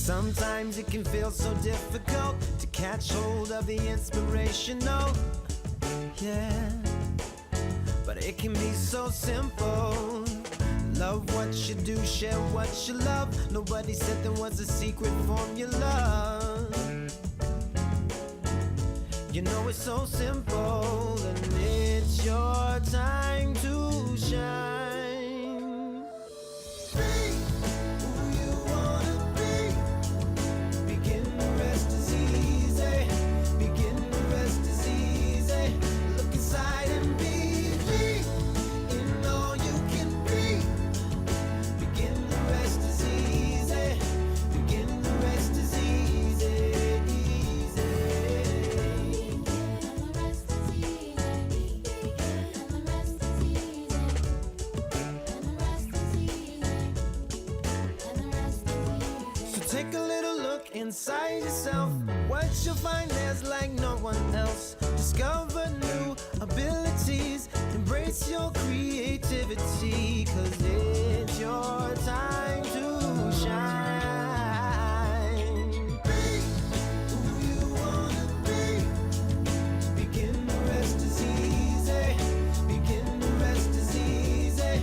Sometimes it can feel so difficult to catch hold of the inspirational, yeah. But it can be so simple. Love what you do, share what you love. Nobody said there was a secret formula. You know it's so simple, and it's your time to shine. Be who you wanna be. Begin, the rest is easy. Begin, the rest is easy. Look inside and be in all you can be. Begin, the rest is easy. Begin, the rest is easy. Take a little look inside yourself. What you'll find there's like no one else. Discover new abilities. Embrace your creativity. 'Cause it's your time to shine. Be who you wanna be. Begin, the rest is easy. Begin, the rest is easy.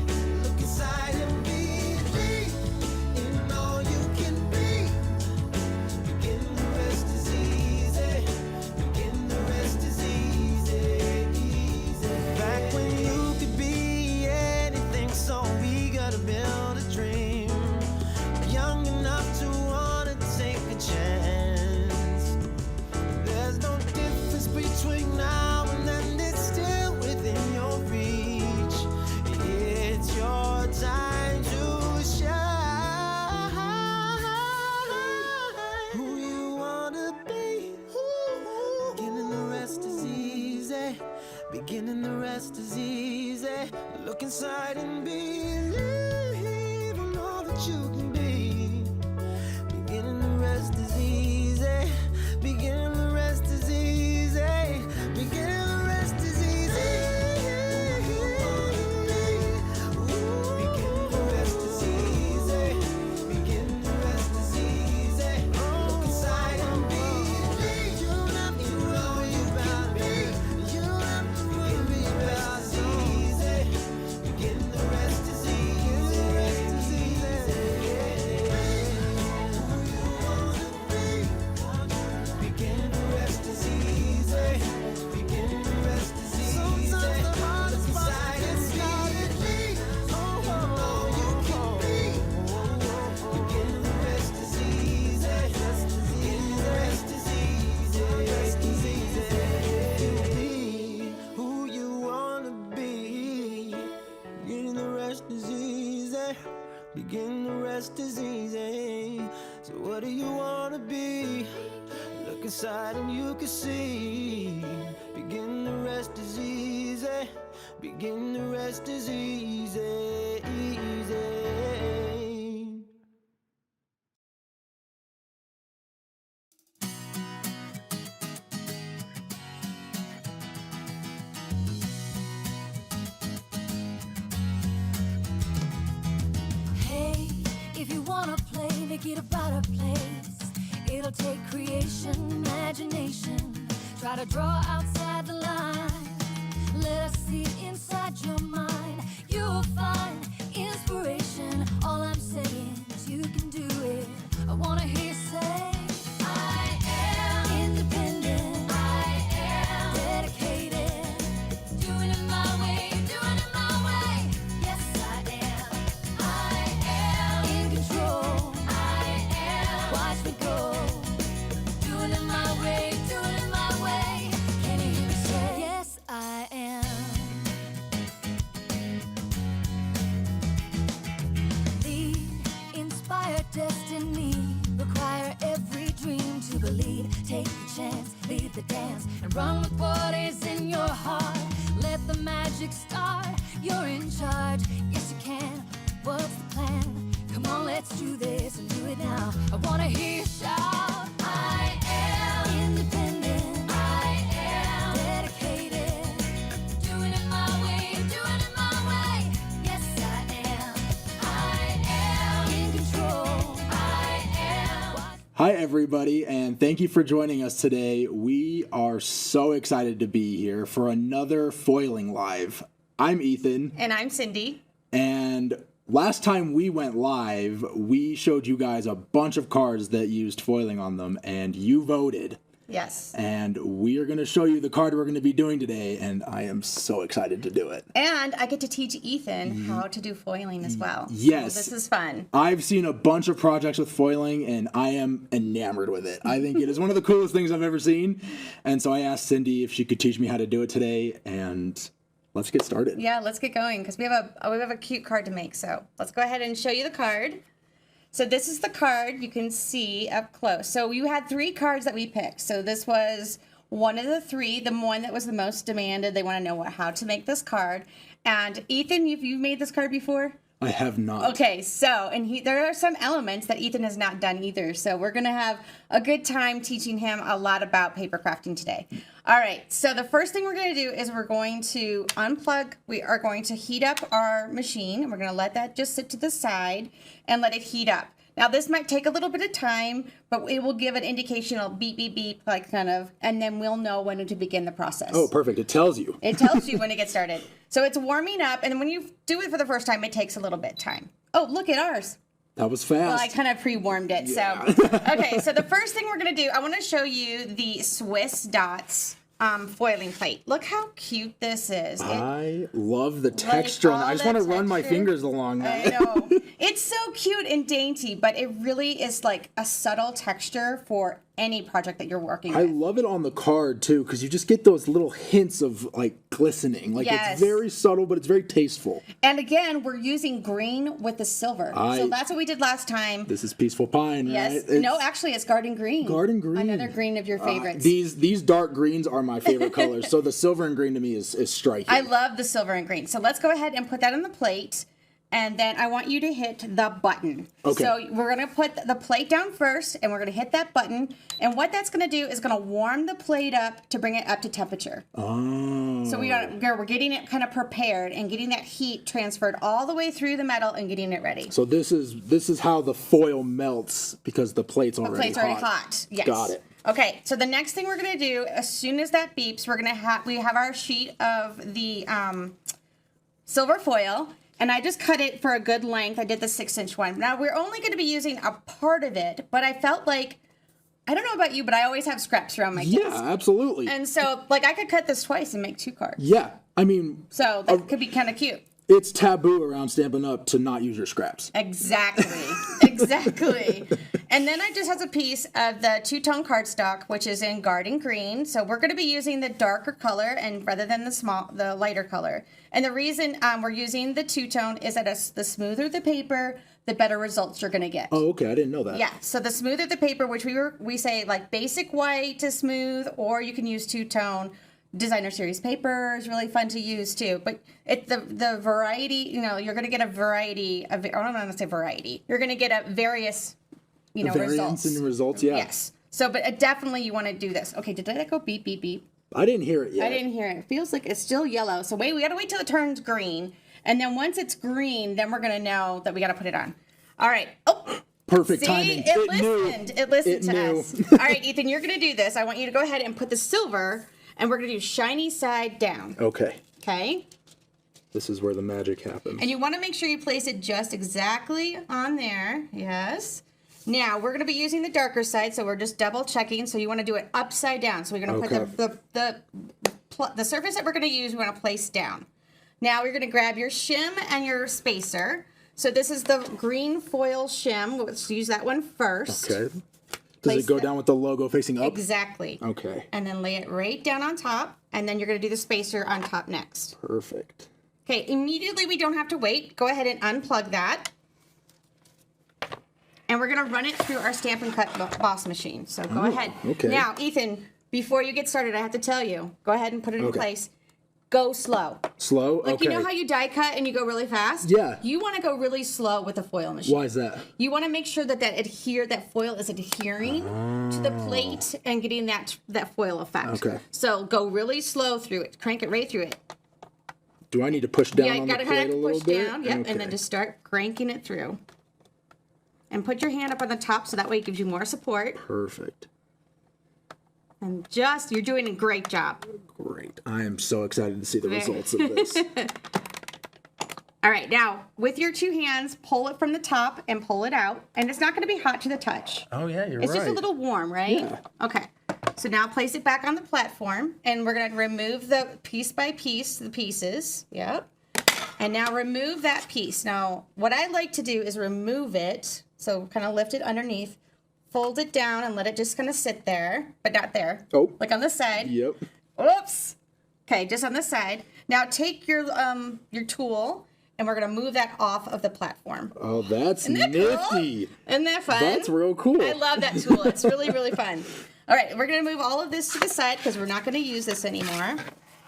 Look inside and be in all you can be. Begin, the rest is easy. Begin, the rest is easy, easy. Back when you could be anything, so we gotta build a dream. Young enough to wanna take a chance. There's no difference between now and then. It's still within your reach. It's your time to shine. Who you wanna be. Beginning, the rest is easy. Beginning, the rest is easy. Look inside and believe in all that you can be. Beginning, the rest is easy. Beginning, the rest is easy. Beginning, the rest is easy. Begin, the rest is easy. Begin, the rest is easy. Look inside and believe. You don't have to worry about me. You don't have to worry about it. Easy. Begin, the rest is easy. The rest is easy. Who you wanna be. Begin, the rest is easy. Begin, the rest is easy. Sometimes the hardest part is started. All you can be. Begin, the rest is easy. Begin, the rest is easy. Be who you wanna be. Begin, the rest is easy. Begin, the rest is easy. So what do you wanna be? Look inside and you can see. Begin, the rest is easy. Begin, the rest is easy, easy. Hey, if you wanna play, make it about a place. It'll take creation, imagination. Try to draw outside the line. Let us see inside your mind. You'll find inspiration. All I'm saying is you can do it. I wanna hear you say, I am independent. I am dedicated. Doing it my way, doing it my way. Yes, I am. I am in control. I am. Watch me go. Doing it my way, doing it my way. Can you hear me say, yes, I am. Lead, inspire destiny. Require every dream to believe. Take the chance, lead the dance, and run with what is in your heart. Let the magic start. You're in charge. Yes, you can. What's the plan? Come on, let's do this and do it now. I wanna hear you shout. I am independent. I am dedicated. Doing it my way, doing it my way. Yes, I am. I am in control. I am. Hi, everybody, and thank you for joining us today. We are so excited to be here for another Foiling Live. I'm Ethan. And I'm Cindy. And last time we went live, we showed you guys a bunch of cards that used foiling on them, and you voted. Yes. And we are going to show you the card we're going to be doing today, and I am so excited to do it. And I get to teach Ethan how to do foiling as well. Yes. So this is fun. I've seen a bunch of projects with foiling, and I am enamored with it. I think it is one of the coolest things I've ever seen. And so I asked Cindy if she could teach me how to do it today, and let's get started. Yeah, let's get going because we have a cute card to make. So let's go ahead and show you the card. So this is the card you can see up close. So you had 3 cards that we picked. So this was one of the 3, the one that was the most demanded. They want to know how to make this card. And Ethan, you've made this card before? I have not. Okay, so, there are some elements that Ethan has not done either. So we're going to have a good time teaching him a lot about paper crafting today. All right, so the first thing we're going to do is we're going to unplug. We are going to heat up our machine. And we're going to let that just sit to the side and let it heat up. Now, this might take a little bit of time, but it will give an indication of beep, beep, beep, like kind of, and then we'll know when to begin the process. Oh, perfect. It tells you. It tells you when to get started. So it's warming up, and when you do it for the first time, it takes a little bit of time. Oh, look at ours. That was fast. Well, I kind of pre-warmed it. Yeah. So, okay, so the first thing we're going to do, I want to show you the Swiss Dots foiling plate. Look how cute this is. I love the texture. all I just the want to run my texture. fingers along that. I know. It's so cute and dainty, but it really is like a subtle texture for any project that you're working I with. love it on the card too, because you just get those little hints of like glistening. Like Yes. it's very subtle, but it's very tasteful. And again, we're using green with the silver. So that's what we did last time. This is Peaceful Pine, Yes. right? No, actually, it's garden green. Garden green. Another green of your favorites. These dark greens are my favorite colors. So the silver and green to me is striking. I love the silver and green. So let's go ahead and put that on the plate. And then I want you to hit the button. Okay. So we're going to put the plate down first, and we're going to hit that button. And what that's going to do is going to warm the plate up to bring it up to temperature. Oh. So we're getting it kind of prepared and getting that heat transferred all the way through the metal and getting it ready. So this is how the foil melts because the plate's already hot. The plate's already hot. Yes. Got it. Okay, so the next thing we're going to do, as soon as that beeps, we have our sheet of the silver foil. And I just cut it for a good length. I did the 6-inch one. Now, we're only going to be using a part of it, but I felt like, I don't know about you, but I always have scraps around my Yeah, desk. absolutely. And so, like, I could cut this twice and make 2 cards. Yeah, I mean, So that could be kind of cute. it's taboo around Stampin' Up to not use your scraps. Exactly. Exactly. And then I just have a piece of the 2-tone cardstock, which is in garden green. So we're going to be using the darker color and rather than the lighter color. And the reason we're using the 2-tone is that the smoother the paper, the better results you're going to get. Oh, okay, I didn't know that. Yeah, so the smoother the paper, which we say like basic white to smooth, or you can use 2-tone. Designer series paper is really fun to use too, but the variety, you're going to get a variety of, I don't want to say variety, you're going to get a various, Variance results. in the results, yeah. Yes. So, but definitely you want to do this. Okay, did that go beep, beep, beep? I didn't hear it yet. I didn't hear it. It feels like it's still yellow. So we got to wait till it turns green. And then once it's green, then we're going to know that we got to put it on. All right. Oh, Perfect see? timing. It listened. It listened to knew. us. All right, Ethan, you're going to do this. I want you to go ahead and put the silver, and we're going to do shiny side down. Okay. Okay? This is where the magic happens. And you want to make sure you place it just exactly on there. Yes. Now, we're going to be using the darker side, so we're just double checking. So you want to do it upside down. So we're going to put the surface that we're going to use, we want to place down. Now, we're going to grab your shim and your spacer. So this is the green foil shim. Let's use that one first. Okay. Does it go down with the logo facing up? Exactly. Okay. And then lay it right down on top, and then you're going to do the spacer on top next. Perfect. Okay, immediately we don't have to wait. Go ahead and unplug that. And we're going to run it through our Stampin' Cut Boss machine. So go ahead. okay. Now, Ethan, before you get started, I have to tell you, go ahead and put it in Okay. place. Go slow. Slow? Like, okay. you know how you die cut and you go really fast? Yeah. You want to go really slow with the foil machine. Why is that? You want to make sure that foil is adhering to the plate and getting that foil effect. Okay. So go really slow through it. Crank it right through it. Do I need to push down Yeah, you on the got to plate kind a of little push bit? down. Yep, Okay. and then just start cranking it through. and put your hand up on the top so that way it gives you more support. Perfect. And you're doing a great job. Great. I am so excited to see the results of this. All right, now with your two hands, pull it from the top and pull it out. And it's not going to be hot to the touch. Oh, yeah, you're right. It's just a little warm, right? Yeah. Okay. So now place it back on the platform, and we're going to remove the piece by piece, the pieces. Yep. And now remove that piece. Now, what I like to do is remove it. So kind of lift it underneath, fold it down, and let it just kind of sit there, but not there. Oh. Like on the side. Yep. Oops. Okay, just on the side. Now take your tool, and we're going to move that off of the platform. Oh, that's Isn't that nifty. cool? Isn't that fun? That's real cool. I love that tool. It's really, really fun. All right, we're going to move all of this to the side because we're not going to use this anymore.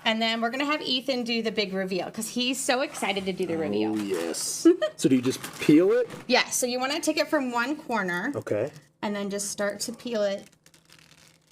And then we're going to have Ethan do the big reveal because he's so excited to do the reveal. Oh, yes. So do you just peel it? Yeah, so you want to take it from one corner Okay. and then just start to peel it.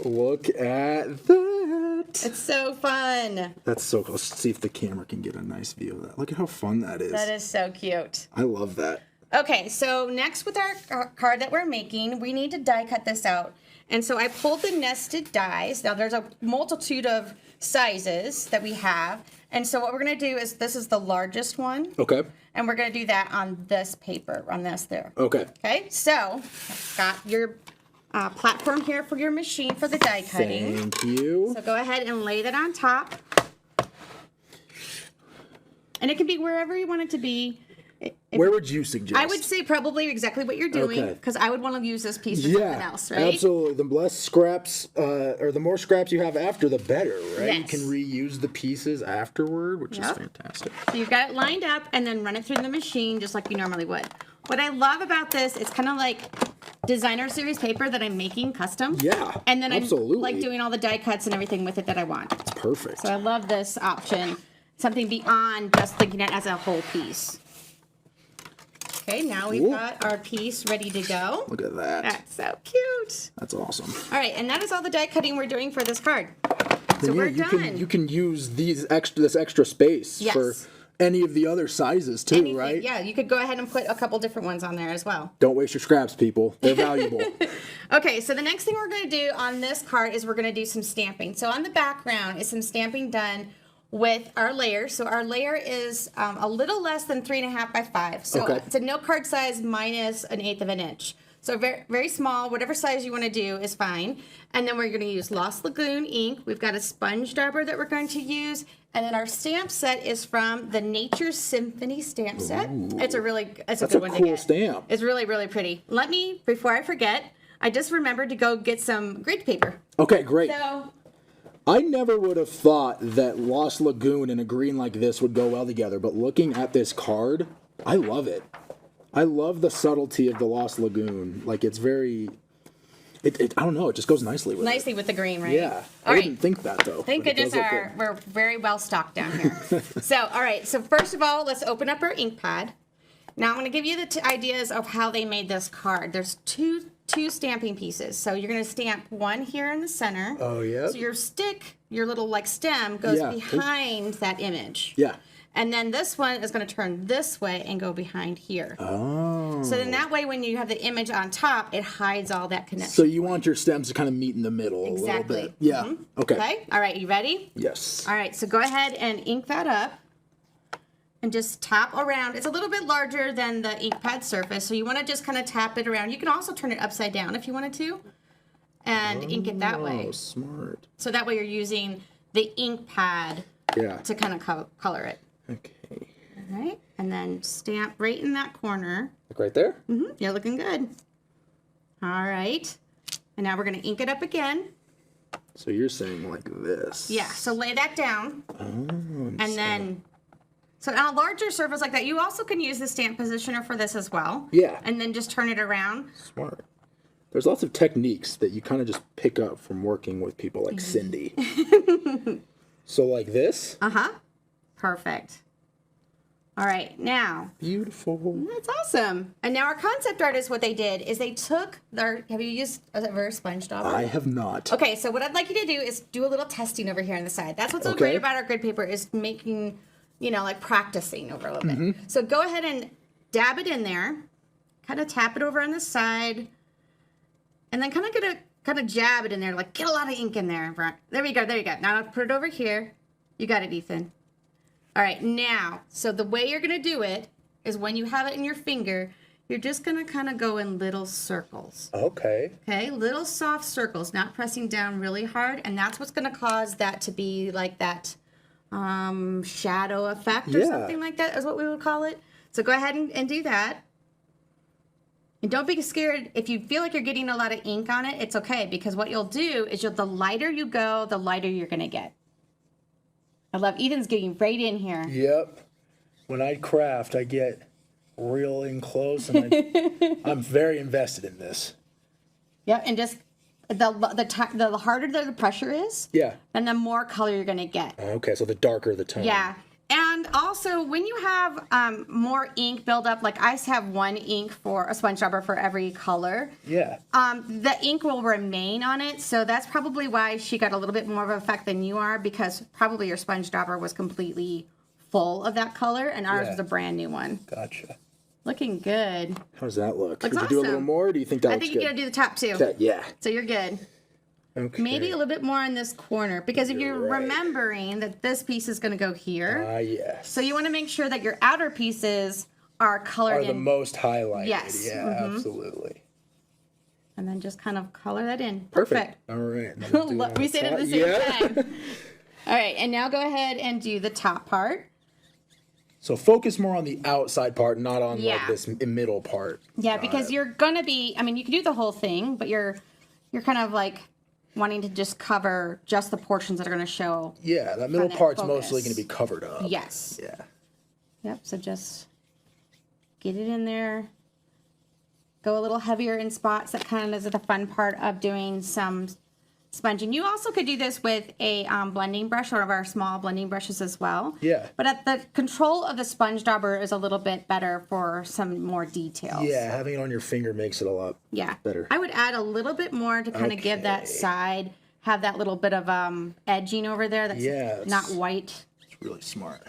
Look at that. It's so fun. That's so cool. Let's see if the camera can get a nice view of that. Look at how fun that is. That is so cute. I love that. Okay, so next with our card that we're making, we need to die cut this out. And so I pulled the nested dies. Now there's a multitude of sizes that we have. And so what we're going to do is this is the largest one. Okay. And we're going to do that on this paper, on this there. Okay. Okay, so I've got your platform here for your machine for the die cutting. Thank you. So go ahead and lay that on top. And it can be wherever you want it to be. Where would you suggest? I would say probably exactly what you're doing Okay. because I would want to use this piece for something else, right? Absolutely. The less scraps, or the more scraps you have after, the better, right? You Yes. can reuse the pieces afterward, which is Yep. fantastic. So you've got it lined up and then run it through the machine just like you normally would. What I love about this, it's kind of like designer series paper that I'm making custom. Yeah, And then absolutely. I'm like doing all the die cuts and everything with it that I want. It's perfect. So I love this option. Something beyond just thinking it as a whole piece. Okay, now we've Cool. got our piece ready to go. Look at that. That's so cute. That's awesome. All right, and that is all the die cutting we're doing for this card. So And we're you done. you can use this extra space Yes. for any of the other sizes too, Anything- right? Yeah, you could go ahead and put a couple different ones on there as well. Don't waste your scraps, people. They're valuable. Okay, so the next thing we're going to do on this card is we're going to do some stamping. So on the background is some stamping done with our layer. So our layer is a little less than 3.5 by 5. So Okay. it's a no card size minus 1/8 of an inch. So very, very small, whatever size you want to do is fine. And then we're going to use Lost Lagoon ink. We've got a sponge dauber that we're going to use. And then our stamp set is from the Nature Symphony stamp set. It's a That's good a one to cool get. stamp. It's really, really pretty. Let me, before I forget, I just remembered to go get some grid paper. Okay, great. So, I never would have thought that Lost Lagoon and a green like this would go well together, but looking at this card, I love it. I love the subtlety of the Lost Lagoon. Like, it's very... I don't know, it just goes nicely with it. nicely with the green, right? Yeah. All I right. didn't think that, though. Thank but it goodness does look good. we're very well stocked down here. So, all right. So first of all, let's open up our ink pad. Now I'm going to give you the ideas of how they made this card. There's two stamping pieces. So you're going to stamp one here in the center. Oh, yeah? So your stick, your little like stem, goes Yeah. behind that image. Yeah. And then this one is going to turn this way and go behind here. Oh. So then that way, when you have the image on top, it hides all that connection. So you want your stems to kind of meet in the middle a little Exactly. bit. Yeah. Mhm. Okay. Okay. All right. You ready? Yes. All right. So go ahead and ink that up. And just tap around. It's a little bit larger than the ink pad surface, so you want to just kind of tap it around. You can also turn it upside down if you wanted to, and ink it that way. Oh, smart. So that way you're using the ink pad Yeah. to kind of color it. Okay. All right. And then stamp right in that corner. Like right there? You're looking good. All right. And now we're going to ink it up again. So you're saying like this. Yeah. So lay that down. Oh, And then, so on a larger surface like that, you also can use the stamp positioner for this as well. Yeah. And then just turn it around. Smart. There's lots of techniques that you kind of just pick up from working with people like Cindy. So like this. Uh-huh. Perfect. All right, now, Beautiful. that's awesome. And now our concept artist, what they did is they took their, have you used a reverse sponge dauber? I have not. Okay, so what I'd like you to do is do a little testing over here on the side. That's what's so Okay. great about our grid paper is making, like practicing over a little bit. So go ahead and dab it in there, kind of tap it over on the side, and then kind of jab it in there, like get a lot of ink in there. There we go, there you go. Now I'll put it over here. You got it, Ethan. All right, now, so the way you're gonna do it is when you have it in your finger, you're just gonna kind of go in little circles. Okay. Okay, little soft circles, not pressing down really hard, and that's what's gonna cause that to be like that shadow effect or something like that is what we would call it. So go ahead and do that. And don't be scared if you feel like you're getting a lot of ink on it. It's okay, because what you'll do is the lighter you go, the lighter you're gonna get. I love Ethan's getting right in here. Yep. When I craft, I get real in close, and I'm very invested in this. Yep, and just the harder the pressure is, Yeah. and the more color you're gonna get. Okay, so the darker the tone. Yeah. And also, when you have more ink build up, like I have one ink for a sponge dauber for every color. Yeah. The ink will remain on it, so that's probably why she got a little bit more of an effect than you are, because probably your sponge dauber was completely full of that color, and ours was a brand new one. Gotcha. Looking good. How does that look? Looks Did you do a little awesome. more, or do you think that I looks think you good? gotta do the top too. Okay, yeah. So you're good. Okay. Maybe a little bit more in this corner, because if you're right. remembering that this piece is going to go here. Yes. So you want to make sure that your outer pieces are colored Are in. the most highlighted. Yes. Yeah, absolutely. And then just kind of color that in. Perfect. All right. Now we'll do it on We the said it at top. the same Yeah. time. All right, and now go ahead and do the top part. So focus more on the outside part, not on Yeah. like this middle part. Yeah, because you're going to be, I mean, you can do the whole thing, but you're kind of like wanting to just cover just the portions that are going to show. Yeah, that middle that part's focus. mostly going to be covered up. Yes. Yeah. Yep, so just get it in there. Go a little heavier in spots. That kind of is the fun part of doing some sponging. You also could do this with a blending brush, one of our small blending brushes as well. Yeah. But at the control of the sponge dauber is a little bit better for some more details. Yeah, having it on your finger makes it a lot better. I would add a little bit more to kind of give that side, have that little bit of edging over there that's not white. It's really smart.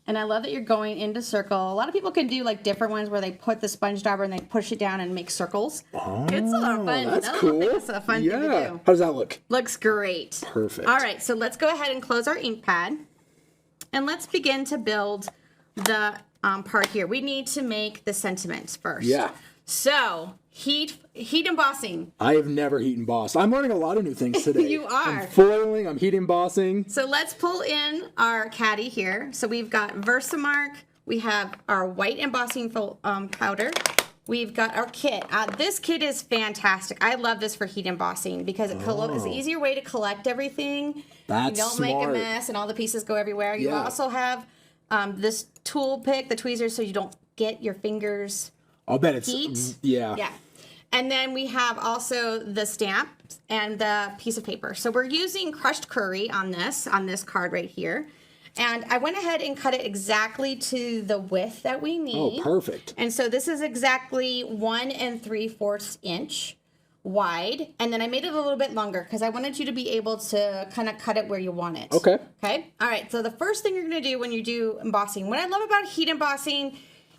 And I love that you're going into circle. A lot of people can do like different ones where they put the sponge dauber and they push it down and make circles. Oh, It's a lot of fun. that's I cool. think it's a fun thing to do. How does that look? Looks great. Perfect. All right, so let's go ahead and close our ink pad. And let's begin to build the part here. We need to make the sentiments first. Yeah. So, heat embossing. I have never heat embossed. I'm learning a lot of new things today. You are. I'm foiling, I'm heat embossing. So let's pull in our caddy here. So we've got Versamark. We have our white embossing powder. We've got our kit. This kit is fantastic. I love this for heat embossing because it's an easier way to collect everything. That's You don't make a smart. mess and all the pieces go everywhere. You Yeah. also have this tool pick, the tweezers, so you don't get your fingers I'll bet it's heat. yeah. Yeah. And then we have also the stamp and the piece of paper. So we're using crushed curry on this card right here. And I went ahead and cut it exactly to the width that we need. Oh, perfect. And so this is exactly 1 3/4 inch wide. And then I made it a little bit longer because I wanted you to be able to kind of cut it where you want it. Okay. Okay. All right. So the first thing you're going to do when you do embossing, what I love about heat embossing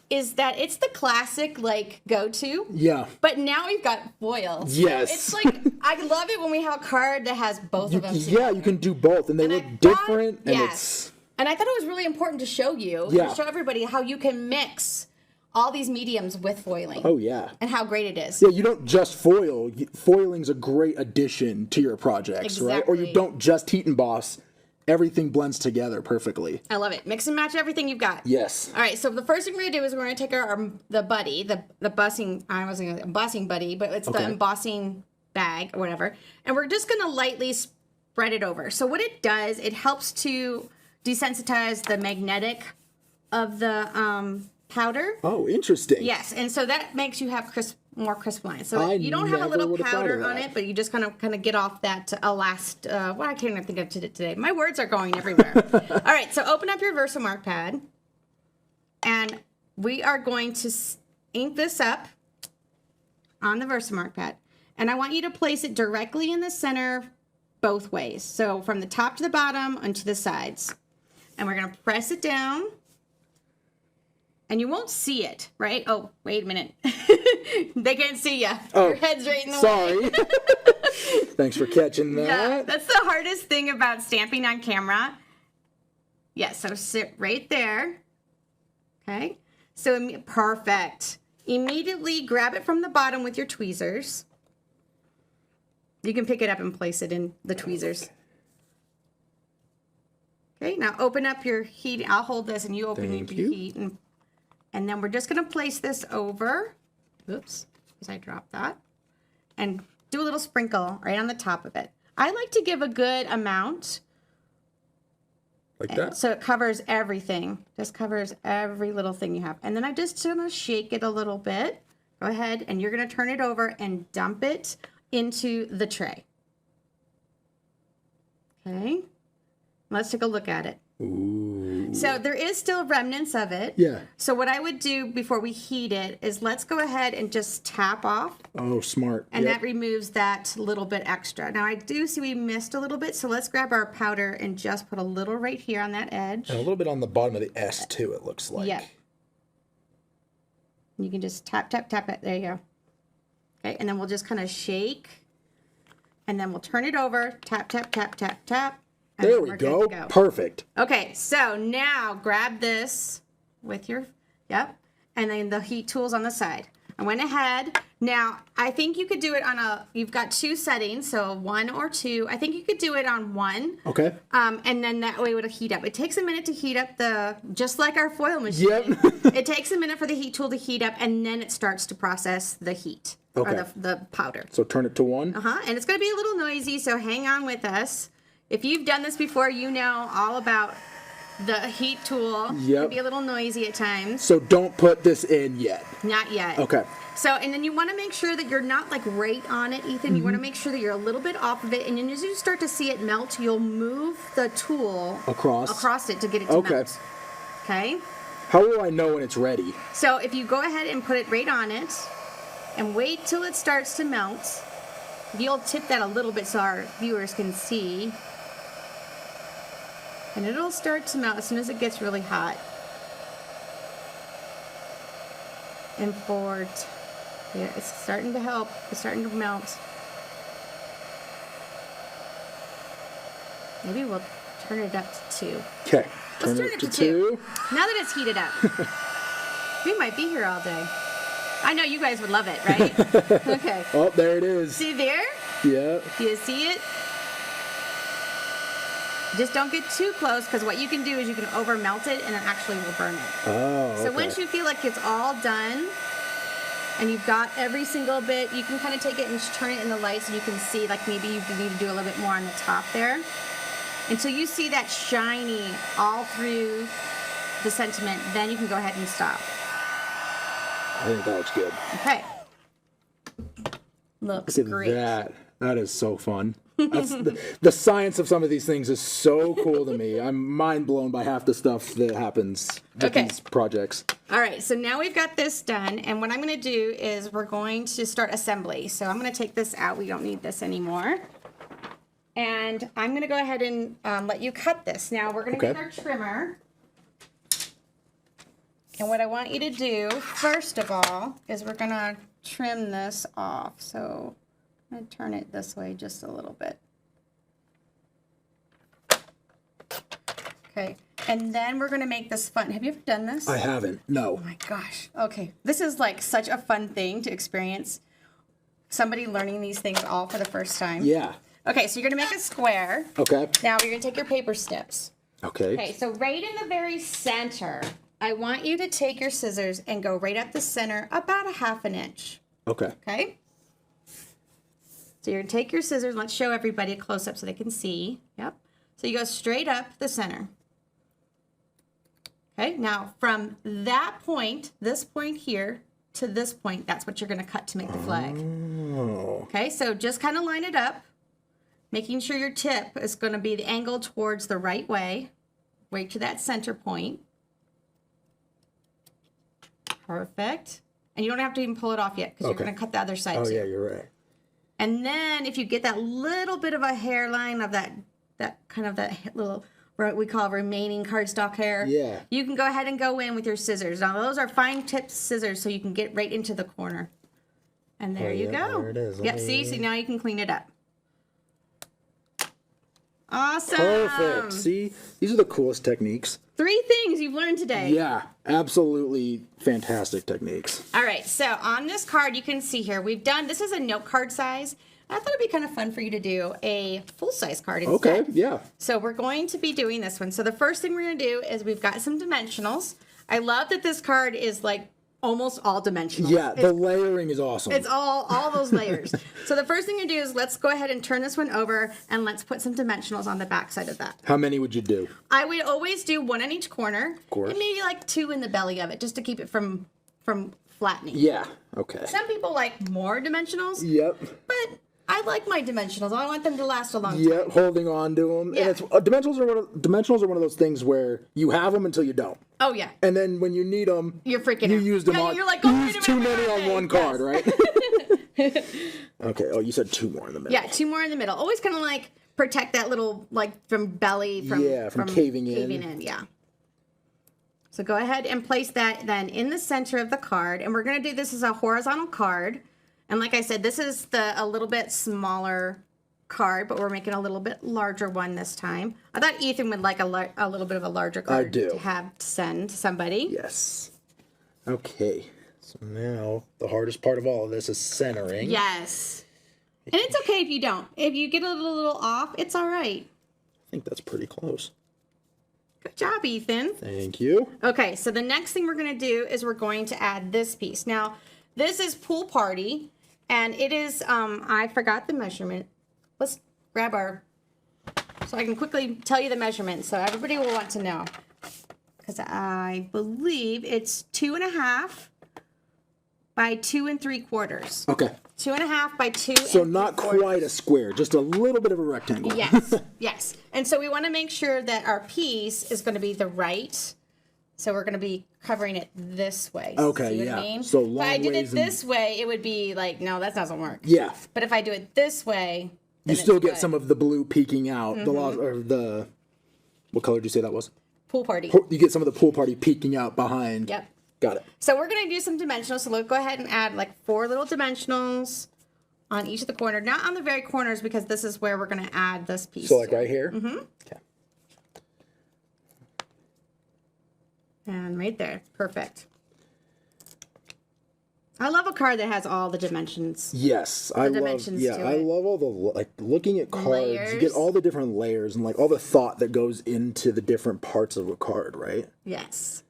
is that it's the classic like go-to. Yeah. But now we've got foils. Yes. It's like, I love it when we have a card that has both of them. Yeah, you can do both, and they look I different, thought- and yes. it's And I thought it was really important to show you, Yeah. to show everybody how you can mix all these mediums with foiling. oh yeah. And how great it is. Yeah, you don't just foil. Foiling's a great addition to your projects, right? Or you Exactly. don't just heat emboss. Everything blends together perfectly. I love it. Mix and match everything you've got. Yes. All right, so the first thing we're gonna do is we're gonna take the buddy, the embossing. I wasn't gonna embossing buddy, but it's the embossing bag or whatever, and we're just gonna lightly spread it over. So what it does, it helps to desensitize the magnetic of the powder. Oh, interesting. Yes, and so that makes you have more crisp lines. So I you don't have a never little would've thought powder of on that. it, but you just kind of get off that last. Well, I can't even think of it today. My words are going everywhere. All right, so open up your Versamark pad, and we are going to ink this up on the Versamark pad, and I want you to place it directly in the center, both ways. So from the top to the bottom and to the sides, and we're going to press it down. And you won't see it, right? Oh, wait a minute. They can't see you. Oh, Your head's right in the way. sorry. Thanks for catching that. Yeah, that's the hardest thing about stamping on camera. Yeah, so sit right there. Okay, so perfect. Immediately grab it from the bottom with your tweezers. You can pick it up and place it in the tweezers. Okay, now open up your heat. I'll hold this and you open Thank your you. heat. And then we're just going to place this over. Oops, because I dropped that. And do a little sprinkle right on the top of it. I like to give a good amount. Like that? So it covers everything. Just covers every little thing you have. And then I'm just going to shake it a little bit. Go ahead, and you're going to turn it over and dump it into the tray. Okay. Let's take a look at it. Ooh. So there is still remnants of it. Yeah. So what I would do before we heat it is let's go ahead and just tap off. Oh, smart. And Yep. that removes that little bit extra. Now I do see we missed a little bit, so let's grab our powder and just put a little right here on that edge. And a little bit on the bottom of the S too, it looks like. Yep. You can just tap, tap, tap it. There you go. Okay, and then we'll just kind of shake. And then we'll turn it over. Tap, tap, tap, tap, tap. And There then we we're good go. to Perfect. Okay, so now grab this with your, yep, and then the heat tool's on the side. I went ahead. Now, I think you could do it on you've got two settings, so 1 or 2. I think you could do it on 1. Okay. And then that way it would heat up. It takes a minute to heat up just like our foil machine. Yep. It takes a minute for the heat tool to heat up, and then it starts to process the heat, Okay. or the powder. So turn it to 1. And it's going to be a little noisy, so hang on with us. If you've done this before, you know all about the heat tool. It Yep. can be a little noisy at times. So don't put this in yet. Not yet. Okay. So, and then you want to make sure that you're not like right on it, Ethan. You want to make sure that you're a little bit off of it. And then as you start to see it melt, you'll move the tool Across it to get it to Okay. melt. Okay? How will I know when it's ready? So if you go ahead and put it right on it and wait till it starts to melt, you'll tip that a little bit so our viewers can see. And it'll start to melt as soon as it gets really hot. And forward. Yeah, it's starting to help. It's starting to melt. Maybe we'll turn it up to 2. Okay. Let's turn it to 2. Now that it's heated up. We might be here all day. I know you guys would love it, right? Okay. Oh, there it is. See there? Yeah. Do you see it? Just don't get too close, because what you can do is you can over melt it and it actually will burn it. Oh, So okay. once you feel like it's all done and you've got every single bit, you can kind of take it and turn it in the light so you can see, like maybe you need to do a little bit more on the top there. Until you see that shiny all through the sentiment, then you can go ahead and stop. I think that looks good. Okay. Looks Look at great. that. That is so fun. That's the science of some of these things is so cool to me. I'm mind blown by half the stuff that happens with Okay. these projects. All right, so now we've got this done, and what I'm going to do is we're going to start assembly. So I'm going to take this out. We don't need this anymore. And I'm going to go ahead and let you cut this. Now we're going to Okay. get our trimmer. And what I want you to do, first of all, is we're going to trim this off. So I'm going to turn it this way just a little bit. Okay, and then we're going to make this fun. Have you ever done this? I haven't. No. Oh my gosh. Okay. This is like such a fun thing to experience. Somebody learning these things all for the first time. Yeah. Okay, so you're going to make a square. Okay. Now you're going to take your paper snips. Okay. Okay, so right in the very center, I want you to take your scissors and go right up the center about 1/2 inch. Okay. Okay? So you're going to take your scissors. Let's show everybody a close up so they can see. Yep. So you go straight up the center. Okay, now from that point, this point here, to this point, that's what you're going to cut to make the flag. Oh. Okay, so just kind of line it up, making sure your tip is going to be the angle towards the right way, right to that center point. Perfect. And you don't have to even pull it off yet, because Okay. you're going to cut the other side Oh, too. yeah, you're right. And then if you get that little bit of a hairline of that kind of that little what we call remaining cardstock hair. Yeah. You can go ahead and go in with your scissors. Now those are fine tip scissors, so you can get right into the corner. And there you yeah, go. there it is. Yep, see? So now you can clean it up. Awesome. Perfect. See, these are the coolest techniques. 3 things you've learned today. Yeah, absolutely fantastic techniques. All right, so on this card, you can see here, this is a note card size. I thought it'd be kind of fun for you to do a full-size card instead. Okay, yeah. So we're going to be doing this one. So the first thing we're going to do is we've got some dimensionals. I love that this card is like almost all dimensional. Yeah, the layering is awesome. It's all those layers. So the first thing you do is let's go ahead and turn this one over and let's put some dimensionals on the back side of that. How many would you do? I would always do 1 on each corner. Of course. And maybe like 2 in the belly of it just to keep it from flattening. Yeah, okay. Some people like more dimensionals. Yep. But I like my dimensionals. I want them to last a long time. Yep, holding on to them. Yeah. And it's, dimensionals are one of those things where you have them until you don't. Oh, yeah. And then when you need them, You're freaking you out. use them Yeah, on. you're like, you oh, use wait a too minute, many wait a on one minute. card, right? Okay. Oh, you said 2 more in the middle. Yeah, 2 more in the middle. Always kind of like protect that little, like, from belly, from caving in. Yeah. So go ahead and place that then in the center of the card. And we're going to do this as a horizontal card. And like I said, this is a little bit smaller card, but we're making a little bit larger one this time. I thought Ethan would like a little bit of a larger card to have to send somebody. Yes. Okay. So now the hardest part of all of this is centering. Yes. And it's okay if you don't. If you get a little off, it's all right. I think that's pretty close. Good job, Ethan. Thank you. Okay, so the next thing we're going to do is we're going to add this piece. Now, this is Pool Party, and it is, I forgot the measurement. Let's grab so I can quickly tell you the measurement, so everybody will want to know. Because I believe it's 2.5 by 2 3/4. Okay. 2.5 by 2. So not quite a square, just a little bit of a rectangle. Yes, yes. And so we want to make sure that our piece is going to be the right. So we're going to be covering it this way. Okay, See what yeah. I mean? So if I did long it ways and- this way, it would be like, no, that doesn't work. Yeah. But if I do it this way, You then still it's get good. some of the blue peeking out. What color did you say that was? Pool Party. You get some of the pool party peeking out behind. Yep. Got it. So we're going to do some dimensionals. So let's go ahead and add like 4 little dimensionals on each of the corners. Not on the very corners because this is where we're going to add this piece. So like to. right here? Mm-hmm. Okay. And right there. Perfect. I love a card that has all the dimensions. Yes, I love. dimensions Yeah, to I it. love all the looking at cards. You layers. get all the different layers and like all the thought that goes into the different parts of a card, right? Yes.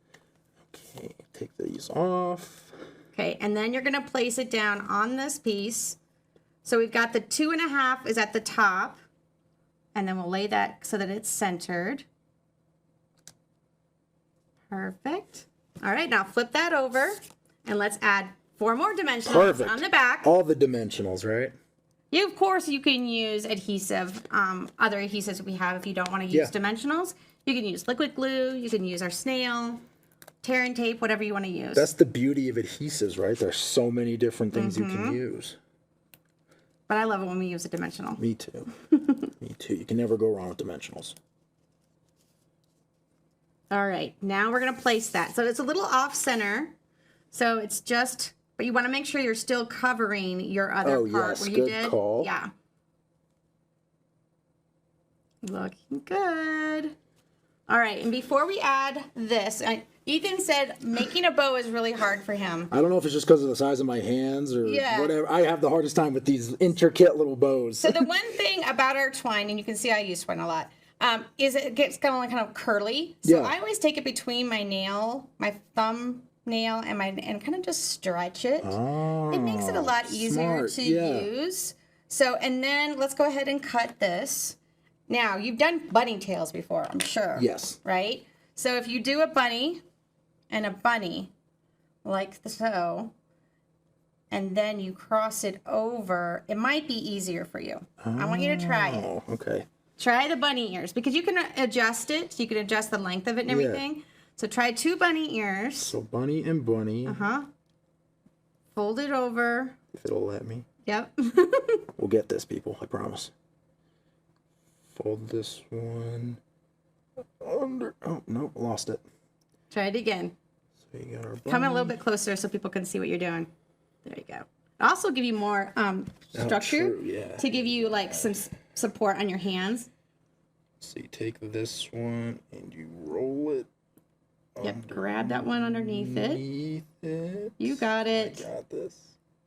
Okay, take these off. Okay, and then you're going to place it down on this piece. So we've got the 2.5 is at the top, and then we'll lay that so that it's centered. Perfect. All right, now flip that over, and let's add 4 more dimensionals Perfect. on the back. All the dimensionals, right? Of course, you can use adhesive, other adhesives we have if you don't want to use Yeah. dimensionals. You can use liquid glue, you can use our snail, tear and tape, whatever you want to use. That's the beauty of adhesives, right? There's so many different things you can use. But I love it when we use a dimensional. Me too. Me too. You can never go wrong with dimensionals. All right, now we're going to place that. So it's a little off center. So it's just, but you want to make sure you're still covering your other Oh, part yes, where you good did. call. Yeah. Looking good. All right, and before we add this, Ethan said making a bow is really hard for him. I don't know if it's just because of the size of my hands or Yeah. whatever. I have the hardest time with these intricate little bows. So the one thing about our twine, and you can see I use twine a lot, is it gets kind of curly. So Yeah. I always take it between my nail, my thumb nail, and kind of just stretch it. It makes it a lot easier smart, to yeah. use. So, and then let's go ahead and cut this. Now, you've done bunny tails before, I'm sure. Yes. Right? So if you do a bunny and a bunny, like so, and then you cross it over, it might be easier for you. I want you to try it. Oh, okay. Try the bunny ears because you can adjust it. You can adjust the length of it and Yeah. everything. So try 2 bunny ears. So bunny and bunny, Fold it over. if it'll let me. Yep. We'll get this, people. I promise. Fold this one under. Oh, nope, lost it. Try it again. So you got our Come a little bunny. bit closer so people can see what you're doing. There you go. Also give you more structure true, yeah. to give you like some support on your hands. So you take this one and you roll it. Yep, grab that one underneath it. Underneath it. You got it. Got this.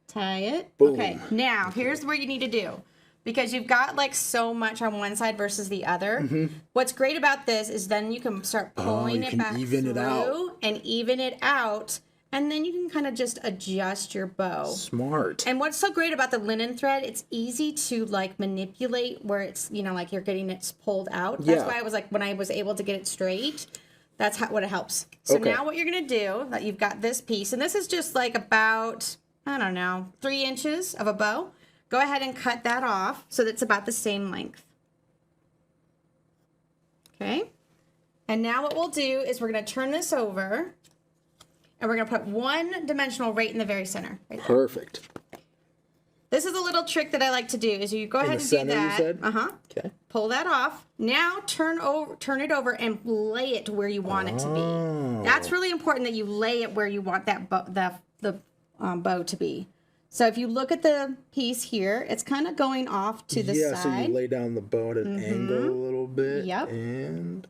Tie it. Boom. Okay, now here's what you need to do. Because you've got like so much on one side versus the other. What's great about this is then you can start pulling you it can back even it out. through and even it out. And then you can kind of just adjust your bow. Smart. And what's so great about the linen thread, it's easy to like manipulate where it's, you know, like you're getting it pulled out. That's Yeah. why I was like, when I was able to get it straight, that's what it helps. So Okay. now what you're going to do, that you've got this piece, and this is just like about, I don't know, 3 inches of a bow. Go ahead and cut that off so that's about the same length. Okay. And now what we'll do is we're going to turn this over and we're going to put one dimensional right in the very center. Right there. Perfect. This is a little trick that I like to do is you go ahead and center, do you that. said? Uh-huh. Okay. Pull that off. Now turn it over and lay it where you want it to be. That's really important that you lay it where you want that bow to be. So if you look at the piece here, it's kind of going off to the Yeah, so side. you lay down the bow at an angle a little bit. Yep. And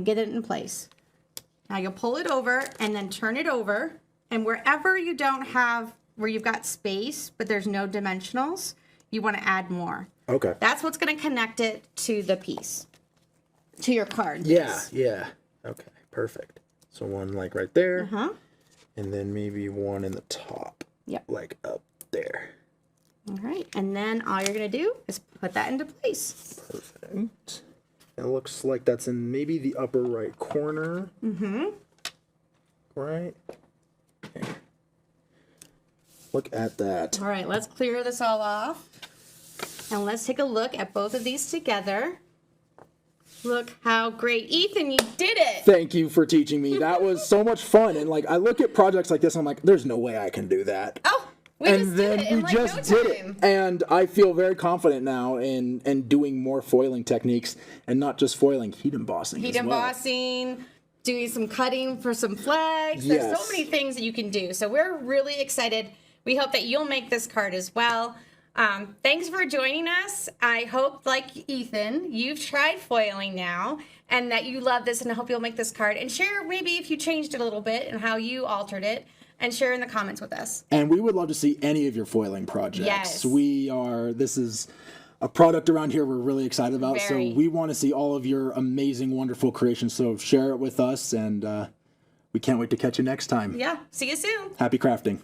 get it in place. Now you'll pull it over and then turn it over. And wherever you don't have, where you've got space, but there's no dimensionals, you want to add more. okay. That's what's going to connect it to the piece, to your card. Yeah, yeah. Okay, perfect. So one like right there. Uh-huh. And then maybe one in the top. Yep. Like up there. All right. And then all you're going to do is put that into place. Perfect. It looks like that's in maybe the upper right corner. Mm-hmm. Right. Okay. Look at that. All right. Let's clear this all off. And let's take a look at both of these together. Look how great. Ethan, you did it. Thank you for teaching me. That was so much fun. And like I look at projects like this, I'm like, there's no way I can do that. Oh, we and just then did it in we like just no did time. it. And I feel very confident now in doing more foiling techniques and not just foiling, heat embossing. Heat as well. embossing, doing some cutting for some flags. There's Yes. so many things that you can do. So we're really excited. We hope that you'll make this card as well. Thanks for joining us. I hope, like Ethan, you've tried foiling now and that you love this, and I hope you'll make this card and share maybe if you changed it a little bit and how you altered it, and share in the comments with us. And we would love to see any of your foiling projects. Yes. This is a product around here we're really excited about. Very. So we want to see all of your amazing, wonderful creations. So share it with us, and we can't wait to catch you next time. Yeah, see you soon. Happy crafting.